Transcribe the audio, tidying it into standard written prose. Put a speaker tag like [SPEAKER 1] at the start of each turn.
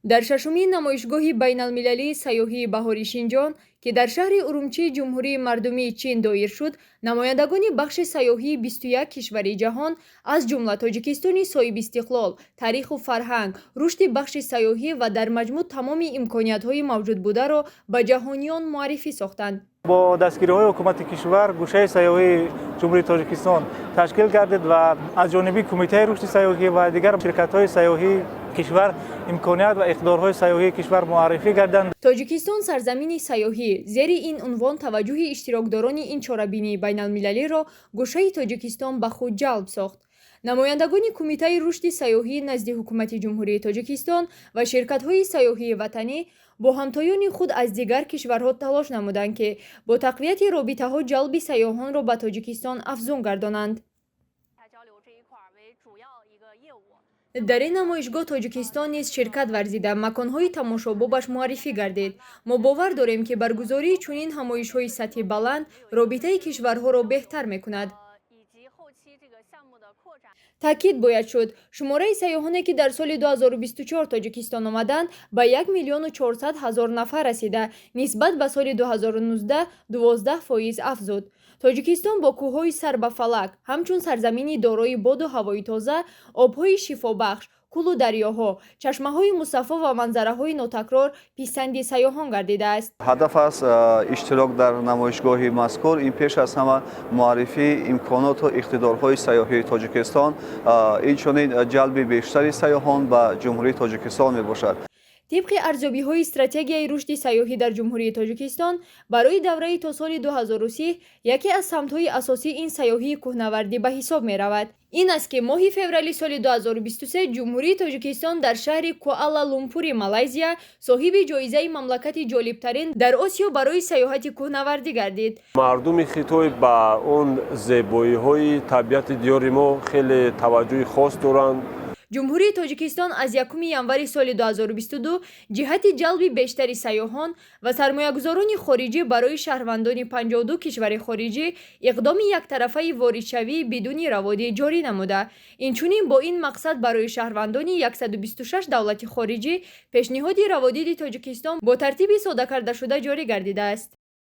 [SPEAKER 1] дар шашумин намоишгоҳи байналмилалии сайёҳии баҳори Шинҷон, ки дар шаҳри Урумчии Ҷумҳурии Мардумии Чин доир шуд, намояндагони бахши сайёҳии 21 кишвари ҷаҳон, аз ҷумла Тоҷикистони соҳибистиқлол, тариху фарҳанг, рушди бахши сайёҳӣ ва дар маҷмӯъ тамоми имкониятҳои мавҷудбударо ба ҷаҳониён муаррифӣ сохтанд.
[SPEAKER 2] бо дастгириҳои ҳукумати кишвар гӯшаи сайёҳии ҷумҳурии Тоҷикистон ташкил гардид ва аз ҷониби Кумитаи рушди сайёҳӣ ва дигар ширкатҳои сайёҳии кишвар имконият ва иқтидорҳои сайёҳии кишвар муаррифӣ гарданд.
[SPEAKER 1] Тоҷикистон сарзамини сайёҳӣ зери ин унвон таваҷҷӯҳи иштирокдорони ин чорабинии байналмилалиро гӯшаи Тоҷикистон ба худ ҷалб сохт. намояндагони Кумитаи рушди сайёҳӣ назди ҳукумати Ҷумҳурии Тоҷикистон ва ширкатҳои сайёҳии ватанӣ бо ҳамтоёни худ аз дигар кишварҳо талош намуданд, ки бо тақвияти робитаҳо ҷалби сайёҳонро ба Тоҷикистон афзун гардонанд. дар ин намоишгоҳ Тоҷикистон низ ширкат варзида маконҳои тамошобобаш муаррифӣ гардид. мо бовар дорем, ки баргузории чунин ҳамоишҳои сатҳи баланд робитаи кишварҳоро беҳтар мекунад. таъкид бояд шуд, шумораи сайёҳоне, ки дар соли 2024 Тоҷикистон омаданд, ба 1 миллиону 400 ҳазор нафар расида, нисбат ба соли 2019 12% афзуд. Тоҷикистон бо кӯҳҳои сар ба фалак, ҳамчун сарзамини дорои боду ҳавои тоза, обҳои шифобахш, кӯлу дарёҳо, чашмаҳои мусаффо ва манзараҳои нотакрор писанди сайёҳон гардидааст.
[SPEAKER 3] ҳадаф аз иштирок дар намоишгоҳи мазкур ин пеш аз ҳама муаррифии имконоту иқтидорҳои сайёҳии Тоҷикистон, инчунин ҷалби бештари сайёҳон ба Ҷумҳурии Тоҷикистон мебошад.
[SPEAKER 1] тибқи арзёбиҳои стратегияи рушди сайёҳӣ дар Ҷумҳурии Тоҷикистон барои давраи то соли 2030 яке аз самтҳои асосии ин сайёҳии кӯҳнавардӣ ба ҳисоб меравад. ин аст, ки моҳи феврали соли 2023 Ҷумҳурии Тоҷикистон дар шаҳри Куала-Лумпури, Малайзия, соҳиби ҷоизаи мамлакати ҷолибтарин дар Осиё барои сайёҳати кӯҳнавардӣ гардид.
[SPEAKER 4] мардуми хитой ба он зебоиҳои табиати диёри мо хеле таваҷҷӯҳи хос доранд.
[SPEAKER 1] ҷумҳурии Тоҷикистон аз 1 январи соли 2022 ҷиҳати ҷалби бештари сайёҳон ва сармоягузорони хориҷӣ барои шаҳрвандони 52 кишвари хориҷӣ иқдоми яктарафаи воридшавии бидуни раводӣ ҷорӣ намуда. инчунин бо ин мақсад барои шаҳрвандони 126 давлати хориҷӣ пешниҳоди раводиди Тоҷикистон бо тартиби соддакардашуда ҷорӣ гардидааст.